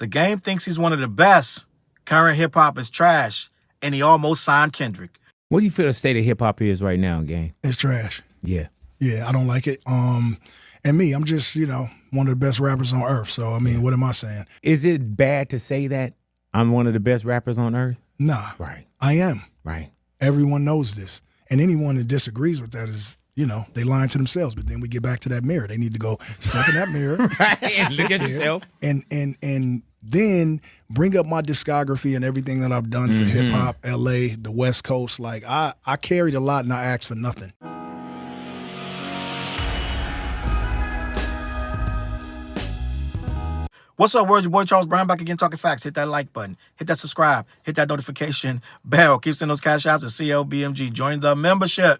The Game thinks he's one of the best. Current hip-hop is trash. And he almost signed Kendrick. What do you feel the state of hip-hop is right now, Game? It's trash. Yeah. Yeah, I don't like it. And me, I'm just, one of the best rappers on earth. So, I mean, what am I saying? Is it bad to say that I'm one of the best rappers on earth? Nah. Right. I am. Right. Everyone knows this. And anyone that disagrees with that is, they lying to themselves. But then we get back to that mirror. They need to go step in that mirror. Right. And look at yourself. And then bring up my discography and everything that I've done for hip-hop, L.A., the West Coast. Like, I carried a lot and I asked for nothing. What's up, words? Your boy Challz Brown back again talking facts. Hit that like button. Hit that subscribe. Hit that notification bell. Keep sending those cash outs to CLBMG. Join the membership.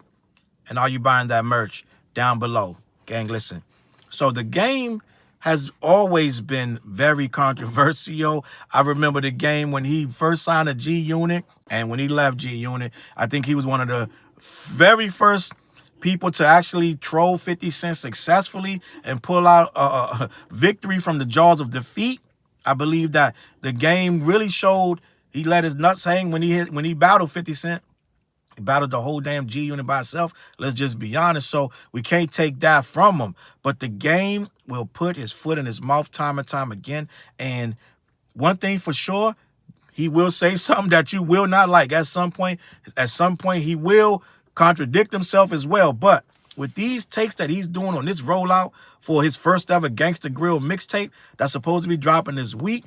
And are you buying that merch down below? Gang, listen. So the Game has always been very controversial. I remember the Game when he first signed a G-Unit and when he left G-Unit. I think he was one of the very first people to actually troll 50 Cent successfully and pull out a victory from the jaws of defeat. I believe that the Game really showed he let his nuts hang when he battled 50 Cent. He battled the whole damn G-Unit by itself. Let's just be honest. So we can't take that from him. But the Game will put his foot in his mouth time and time again. And one thing for sure, he will say something that you will not like. At some point, he will contradict himself as well. But with these takes that he's doing on this rollout for his first ever Gangsta Grill mixtape that's supposed to be dropping this week,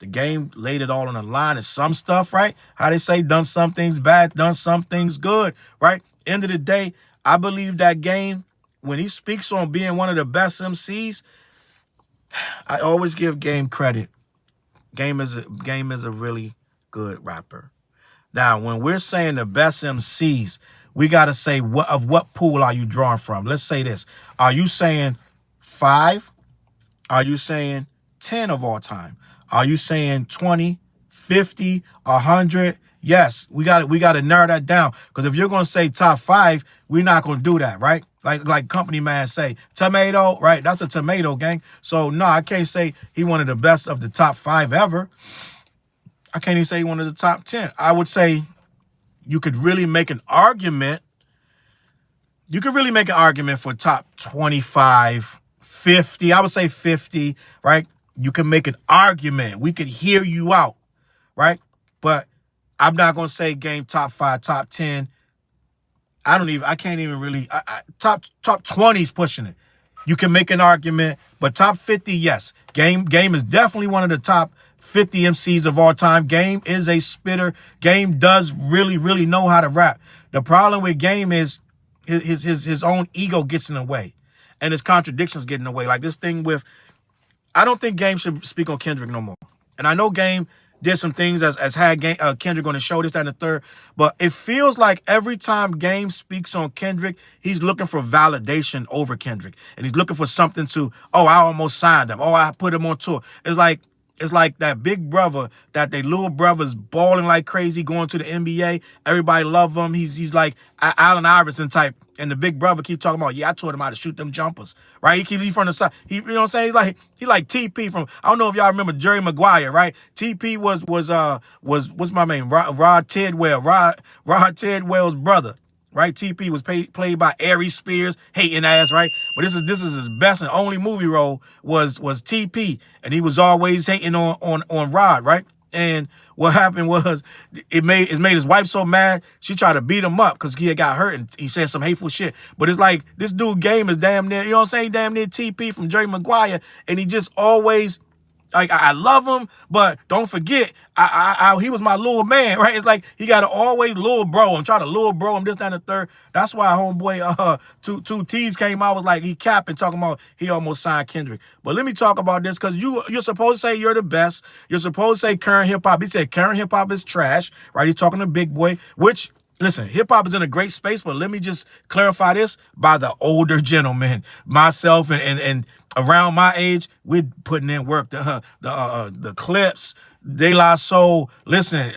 the Game laid it all on the line. And some stuff, right? How they say, done some things bad, done some things good, right? End of the day, I believe that Game, when he speaks on being one of the best MCs, I always give Game credit. Game is a really good rapper. Now, when we're saying the best MCs, we got to say, what pool are you drawing from? Let's say this. Are you saying 5? Are you saying 10 of all time? Are you saying 20, 50, 100? Yes, we got to narrow that down. Because if you're going to say top 5, we're not going to do that, right? Like Company Man say, tomato, right? That's a tomato, gang. So, no, I can't say he one of the best of the top 5 ever. I can't even say he one of the top 10. I would say you could really make an argument. You could really make an argument for top 25, 50. I would say 50, right? You can make an argument. We could hear you out, right? But I'm not going to say Game top 5, top 10. I can't even really, top 20 is pushing it. You can make an argument, but top 50, yes. Game is definitely one of the top 50 MCs of all time. Game is a spitter. Game does really, really know how to rap. The problem with Game is his own ego gets in the way and his contradictions get in the way. Like this thing with, I don't think Game should speak on Kendrick no more. And I know Game did some things as had Kendrick on the show, this, that, and the third. But it feels like every time Game speaks on Kendrick, he's looking for validation over Kendrick. And he's looking for something to, oh, I almost signed him. Oh, I put him on tour. It's like that big brother that they little brother's balling like crazy, going to the NBA. Everybody love him. He's like Allen Iverson type. And the big brother keep talking about, yeah, I taught him how to shoot them jumpers, right? He from the side. You know what I'm saying? He like TP from, I don't know if y'all remember Jerry Maguire, right? TP was what's my name? Rod Tidwell's brother, right? TP was played by Aries Spears, hating ass, right? But this is his best and only movie role was TP, and he was always hating on Rod, right? And what happened was it made his wife so mad, she tried to beat him up because he had got hurt and he said some hateful shit. But it's like this dude Game is damn near, you know what I'm saying, damn near TP from Jerry Maguire, and he just always, like, I love him, but don't forget, he was my little man, right? It's like he got to always little bro him, try to little bro him, this, that, and the third. That's why homeboy, two T's came out, was like, he capping, talking about he almost signed Kendrick. But let me talk about this, because you're supposed to say you're the best. You're supposed to say current hip-hop. He said current hip-hop is trash, right? He's talking to Big Boy, which Listen, hip hop is in a great space, but let me just clarify this by the older gentlemen, myself and around my age, we're putting in work. The clips, De La Soul, listen,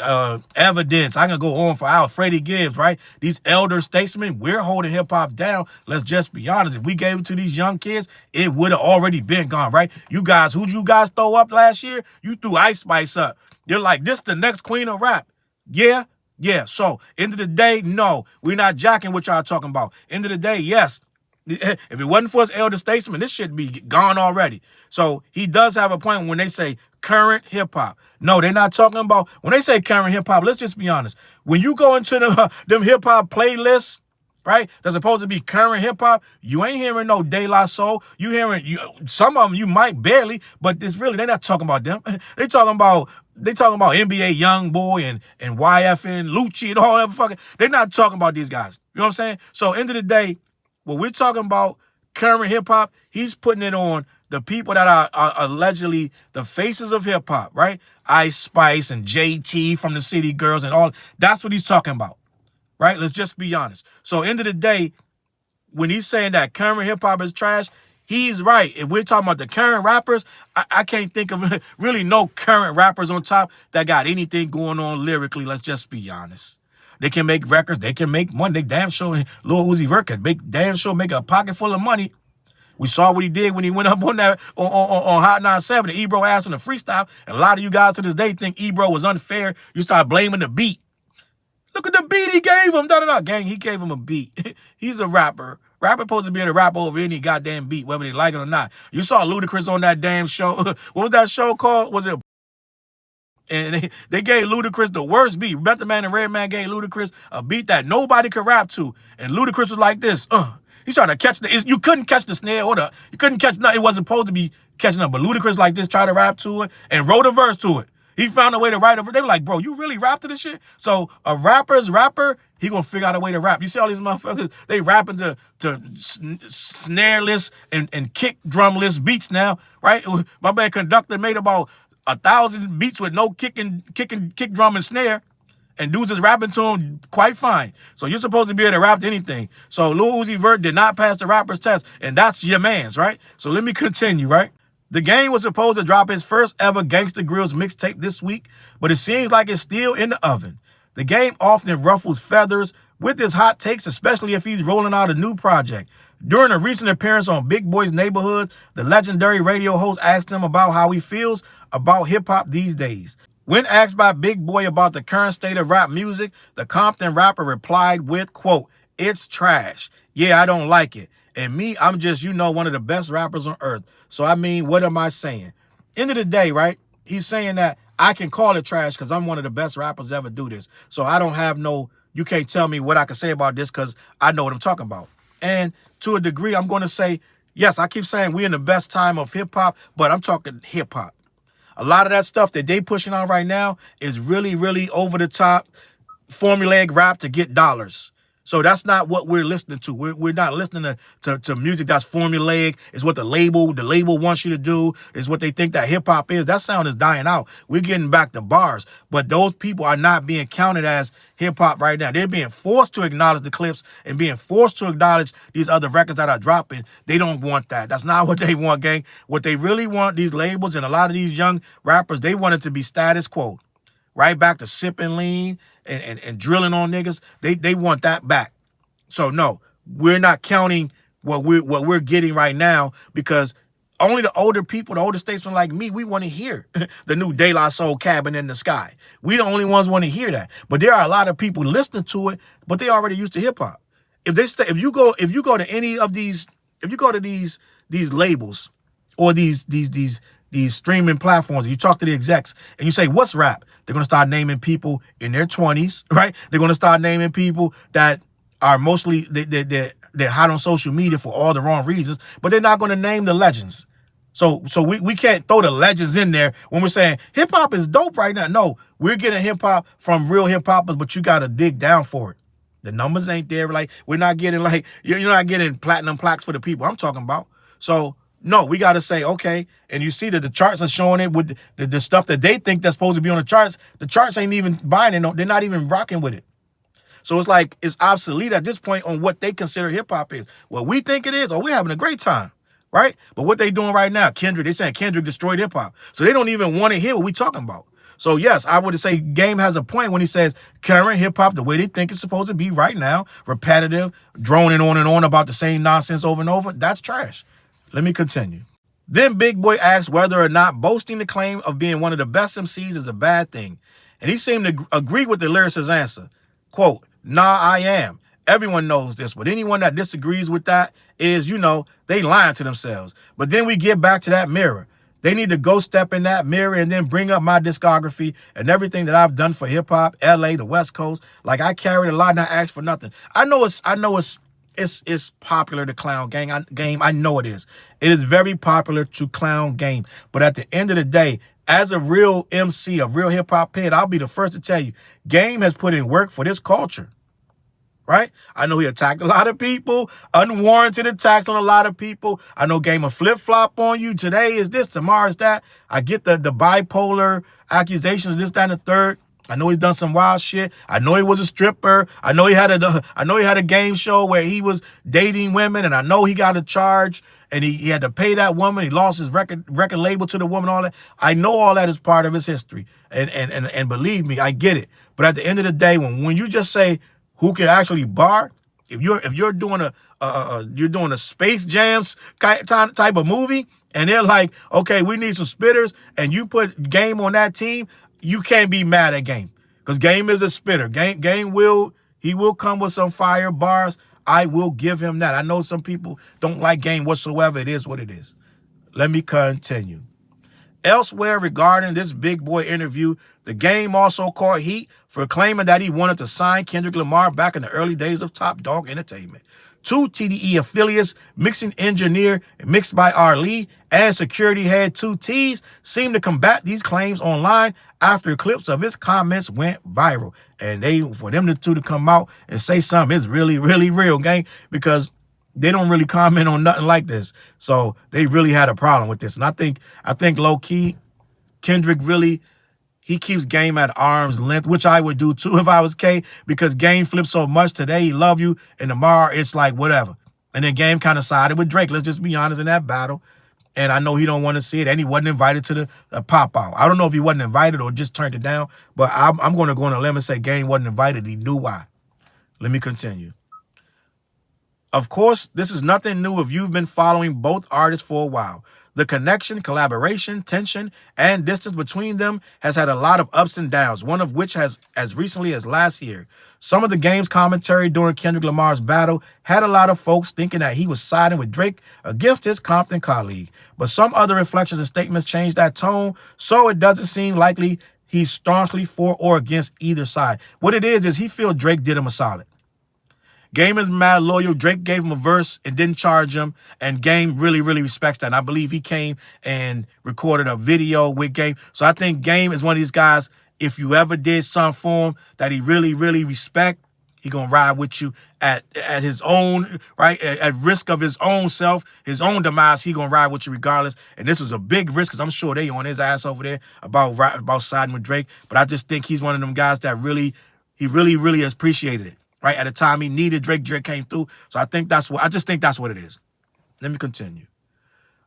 Evidence. I can go on for hours. Freddie Gibbs, right? These elder statesmen, we're holding hip hop down. Let's just be honest. If we gave it to these young kids, it would have already been gone, right? You guys, who'd you guys throw up last year? You threw Ice Spice up. You're like, this the next queen of rap. Yeah. Yeah, so end of the day, no, we're not jacking what y'all talking about. End of the day, yes. If it wasn't for his elder statesman, this should be gone already. So he does have a point when they say current hip hop. No, they're not talking about, when they say current hip hop, let's just be honest. When you go into them hip hop playlists, right, that's supposed to be current hip hop, you ain't hearing no De La Soul. You hearing some of them you might barely, but it's really, they're not talking about them. They talking about NBA Youngboy and YFN, Lucci and all that fucking. They're not talking about these guys. You know what I'm saying? So end of the day, when we're talking about current hip hop, he's putting it on the people that are allegedly the faces of hip hop, right? Ice Spice and JT from the City Girls and all. That's what he's talking about, right? Let's just be honest. So end of the day, when he's saying that current hip hop is trash, he's right. If we're talking about the current rappers, I can't think of really no current rappers on top that got anything going on lyrically. Let's just be honest. They can make records. They can make money. They damn sure, Lil Uzi Vert can damn sure make a pocket full of money. We saw what he did when he went up on that on Hot 97. And Ebro asked him to freestyle. And a lot of you guys to this day think Ebro was unfair. You start blaming the beat. Look at the beat he gave him. Gang, he gave him a beat. He's a rapper. Rapper supposed to be able to rap over any goddamn beat, whether they like it or not. You saw Ludacris on that damn show. What was that show called? Was it? And they gave Ludacris the worst beat. Method Man and Redman gave Ludacris a beat that nobody could rap to. And Ludacris was like this. He's trying to catch you couldn't catch the snare or you couldn't catch nothing. It wasn't supposed to be catching up. But Ludacris like this, tried to rap to it and wrote a verse to it. He found a way to write a verse. They were like, bro, you really rap to this shit? So a rapper's rapper, he gonna figure out a way to rap. You see all these motherfuckers, they rapping to snareless and kick drumless beats now, right? My man Conductor made about 1,000 beats with no kick drum and snare. And dudes is rapping to him quite fine. So you're supposed to be able to rap to anything. So Lil Uzi Vert did not pass the rapper's test. And that's your man's, right? So let me continue, right? The Game was supposed to drop his first ever Gangsta Grillz mixtape this week, but it seems like it's still in the oven. The Game often ruffles feathers with his hot takes, especially if he's rolling out a new project. During a recent appearance on Big Boy's Neighborhood, the legendary radio host asked him about how he feels about hip-hop these days. When asked by Big Boy about the current state of rap music, the Compton rapper replied with, quote, "It's trash. Yeah, I don't like it. And me, I'm just, one of the best rappers on earth. So, I mean, what am I saying?" End of the day, right? He's saying that I can call it trash because I'm one of the best rappers to ever do this. So I don't have you can't tell me what I can say about this because I know what I'm talking about. And to a degree, I'm going to say, yes, I keep saying we're in the best time of hip-hop, but I'm talking hip-hop. A lot of that stuff that they pushing on right now is really, really over the top, formulaic rap to get dollars. So that's not what we're listening to. We're not listening to music that's formulaic. It's what the label wants you to do. It's what they think that hip hop is. That sound is dying out. We're getting back to bars. But those people are not being counted as hip hop right now. They're being forced to acknowledge the clips and being forced to acknowledge these other records that are dropping. They don't want that. That's not what they want, gang. What they really want, these labels and a lot of these young rappers, they want it to be status quo. Right back to sipping lean and drilling on niggas. They want that back. So no, we're not counting what we're getting right now because only the older people, the older statesmen like me, we want to hear the new De La Soul Cabin in the Sky. We the only ones want to hear that. But there are a lot of people listening to it, but they already used to hip hop. If you go to any of these, if you go to these labels or these streaming platforms, and you talk to the execs and you say, what's rap? They're going to start naming people in their 20s, right? They're going to start naming people that are mostly, they're hot on social media for all the wrong reasons, but they're not going to name the legends. So we can't throw the legends in there when we're saying hip-hop is dope right now. No, we're getting hip-hop from real hip-hoppers, but you got to dig down for it. The numbers ain't there. Like, we're not getting, like, you're not getting platinum plaques for the people I'm talking about. So, no, we got to say, okay, and you see that the charts are showing it with the stuff that they think that's supposed to be on the charts. The charts ain't even buying it. No, they're not even rocking with it. So it's like it's obsolete at this point on what they consider hip hop is. What we think it is, we're having a great time, right? But what they doing right now, Kendrick, they saying Kendrick destroyed hip hop. So they don't even want to hear what we talking about. So yes, I would say Game has a point when he says current hip hop, the way they think it's supposed to be right now, repetitive, droning on and on about the same nonsense over and over, that's trash. Let me continue. Then Big Boy asked whether or not boasting the claim of being one of the best MCs is a bad thing. And he seemed to agree with the lyricist's answer. Quote, nah, I am. Everyone knows this, but anyone that disagrees with that is, they lying to themselves. But then we get back to that mirror. They need to go step in that mirror and then bring up my discography and everything that I've done for hip hop, LA, the West Coast. Like I carried a lot and I asked for nothing. I know it's popular to clown Game. I know it is. It is very popular to clown Game. But at the end of the day, as a real MC, a real hip hop head, I'll be the first to tell you, Game has put in work for this culture. Right? I know he attacked a lot of people, unwarranted attacks on a lot of people. I know Game of flip-flop on you. Today is this, tomorrow is that. I get the bipolar accusations, this, that, and the third. I know he's done some wild shit. I know he was a stripper. I know he had a game show where he was dating women, and I know he got a charge and he had to pay that woman. He lost his record label to the woman, all that. I know all that is part of his history. And believe me, I get it. But at the end of the day, when you just say who can actually bar, if you're doing a Space Jams type of movie, and they're like, okay, we need some spitters, and you put Game on that team, you can't be mad at Game, because Game is a spitter. Game will come with some fire bars. I will give him that. I know some people don't like Game whatsoever. It is what it is. Let me continue. Elsewhere regarding this Big Boy interview, the Game also caught heat for claiming that he wanted to sign Kendrick Lamar back in the early days of Top Dog Entertainment. Two TDE affiliates, mixing engineer mixed by R. Lee and security head 2T's, seemed to combat these claims online after clips of his comments went viral. And for them to come out and say something is really, really real, gang, because they don't really comment on nothing like this. So they really had a problem with this. And I think low key, Kendrick really, he keeps Game at arm's length, which I would do too if I was K, because Game flips so much. Today he love you, and tomorrow it's like whatever. And then Game kind of sided with Drake. Let's just be honest, in that battle. And I know he don't want to see it, and he wasn't invited to the pop-out. I don't know if he wasn't invited or just turned it down, but I'm going to go on a limb and say Game wasn't invited. He knew why. Let me continue. Of course, this is nothing new if you've been following both artists for a while. The connection, collaboration, tension, and distance between them has had a lot of ups and downs, one of which has as recently as last year. Some of the Game's commentary during Kendrick Lamar's battle had a lot of folks thinking that he was siding with Drake against his Compton colleague. But some other reflections and statements changed that tone, so it doesn't seem likely he's staunchly for or against either side. What it is he feels Drake did him a solid. Game is mad loyal. Drake gave him a verse and didn't charge him, and Game really, really respects that. And I believe he came and recorded a video with Game. So I think Game is one of these guys, if you ever did something for him that he really, really respect, he gonna ride with you at his own, right, at risk of his own self, his own demise. He gonna ride with you regardless. And this was a big risk, because I'm sure they on his ass over there about siding with Drake. But I just think he's one of them guys that really has appreciated it. Right, at the time he needed Drake came through. So I just think that's what it is. Let me continue.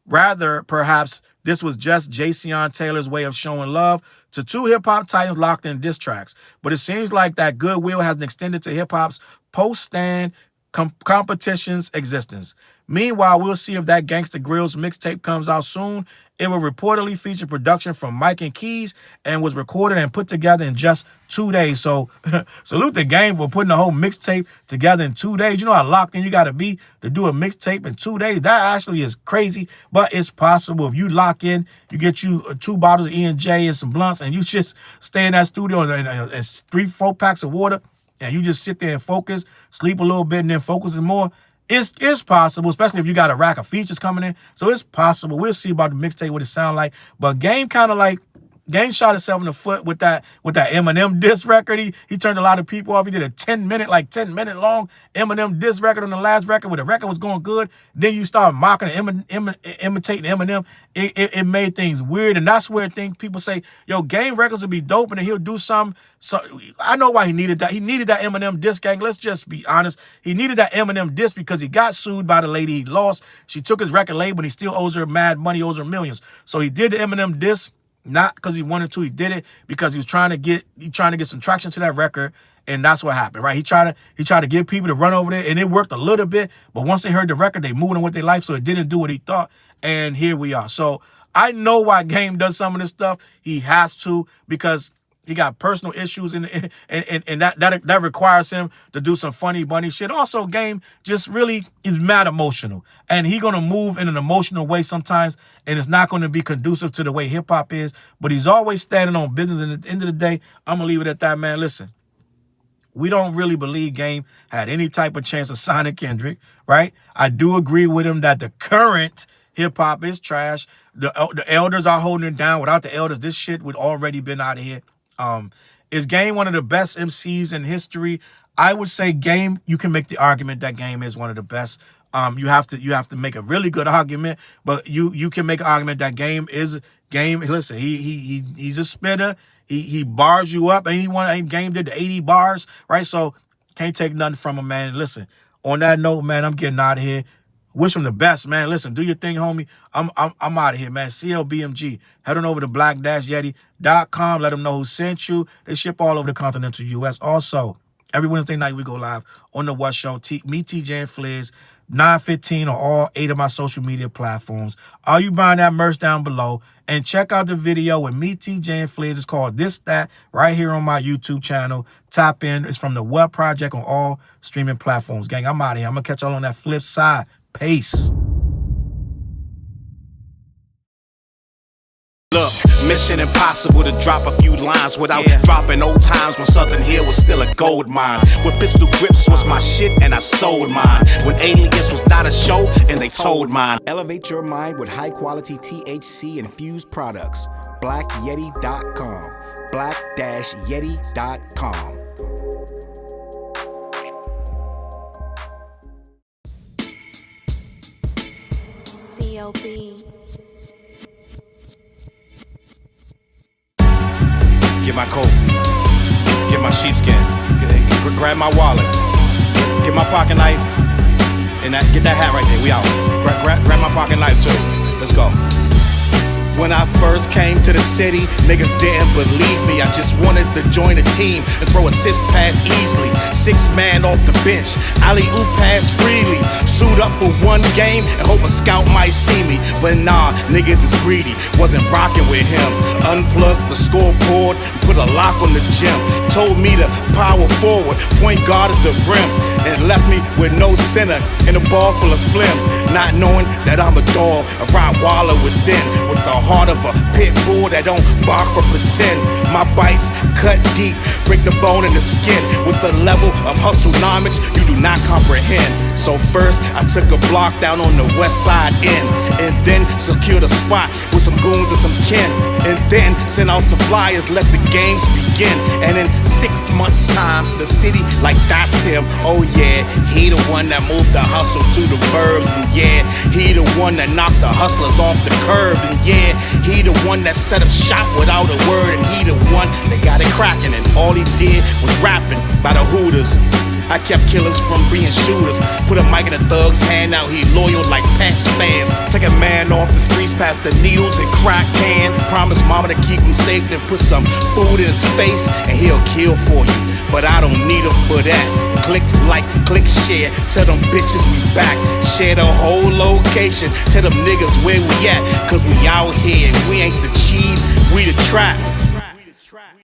Rather, perhaps this was just Jayceon Taylor's way of showing love to two hip-hop titans locked in diss tracks. But it seems like that goodwill has been extended to hip-hop's post-stand competition's existence. Meanwhile, we'll see if that Gangsta Grillz mixtape comes out soon. It will reportedly feature production from Mike and Keys and was recorded and put together in just 2 days. So salute the Game for putting the whole mixtape together in 2 days. You know how locked in you got to be to do a mixtape in 2 days? That actually is crazy, but it's possible. If you lock in, you get you 2 bottles of E&J and some blunts, and you just stay in that studio and 3-4 packs of water, and you just sit there and focus, sleep a little bit, and then focus some more. It's possible, especially if you got a rack of features coming in. So it's possible. We'll see about the mixtape, what it sound like. But Game kind of like, Game shot himself in the foot with that Eminem diss record. He turned a lot of people off. He did a 10 minute long Eminem diss record on the last record where the record was going good. Then you start mocking and imitating Eminem. It made things weird, and that's where people say, yo, Game records will be dope, and then he'll do something. So I know why he needed that. He needed that Eminem diss, gang. Let's just be honest. He needed that Eminem diss because he got sued by the lady he lost. She took his record label, and he still owes her mad money, owes her millions. So he did the Eminem diss. Not because he wanted to, he did it because he was trying to get some traction to that record, and that's what happened, right? He tried to get people to run over there, and it worked a little bit, but once they heard the record, they moved on with their life, so it didn't do what he thought, and here we are. So I know why Game does some of this stuff. He has to, because he got personal issues, and that requires him to do some funny bunny shit. Also, Game just really is mad emotional, and he gonna move in an emotional way sometimes, and it's not gonna be conducive to the way hip hop is. But he's always standing on business. And at the end of the day, I'm gonna leave it at that, man. Listen, we don't really believe Game had any type of chance of signing Kendrick, right? I do agree with him that the current hip hop is trash. The elders are holding it down. Without the elders, this shit would already been out of here. Is Game one of the best MCs in history? I would say Game, you can make the argument that Game is one of the best. You have to make a really good argument, but you can make an argument that Game. Listen, he's a spitter. He bars you up. Game did the 80 bars, right? So can't take nothing from him, man. Listen, on that note, man, I'm getting out of here. Wish him the best, man. Listen, do your thing, homie. I'm out of here, man. CLBMG. Head on over to black-yeti.com. Let them know who sent you. They ship all over the continental U.S. Also, every Wednesday night we go live on the What Show. Me, TJ, and Fliz. 9:15 on all 8 of my social media platforms. Are you buying that merch down below? And check out the video with me, TJ, and Fliz. It's called This That right here on my YouTube channel. Tap in. It's from the What Project on all streaming platforms. Gang, I'm out of here. I'm going to catch y'all on that flip side. Peace. Look, mission impossible to drop a few lines without dropping old times when Southern Hill was still a gold mine. When pistol grips was my shit and I sold mine. When Alias was not a show and they told mine. Elevate your mind with high quality THC infused products. BlackYeti.com. Black-Yeti.com. CLB. Get my coat, get my sheepskin, grab my wallet, get my pocket knife, and get that hat right there. We out. Grab my pocket knife too. Let's go. When I first came to the city, niggas didn't believe me. I just wanted to join a team and throw assist pass easily. 6 man off the bench, alley-oop pass freely. Suit up for one game and hope a scout might see me. But nah, niggas is greedy, wasn't rocking with him. Unplugged the scoreboard, put a lock on the gym. Told me to power forward, point guard at the rim. And left me with no center and a ball full of phlegm. Not knowing that I'm a dog, a Rottweiler within. With the heart of a pit bull that don't bark for pretend. My bites cut deep, break the bone and the skin. With the level of hustlenomics you do not comprehend. So first I took a block down on the west side end, and then secured a spot with some goons and some kin. And then sent out some flyers, let the games begin. And in 6 months time, the city like that's him. Oh yeah, he the one that moved the hustle to the burbs. And yeah, he the one that knocked the hustlers off the curb. And yeah, he the one that set up shop without a word. And he the one that got it cracking. And all he did was rapping by the Hooters. I kept killers from being shooters. Put a mic in a thug's hand, now he loyal like Pats fans. Take a man off the streets past the needles and crack cans. Promise mama to keep him safe, then put some food in his face and he'll kill for you. But I don't need him for that. Click like, click share, tell them bitches we back. Share the whole location, tell them niggas where we at. Cause we out here, we ain't the cheese, we the trap.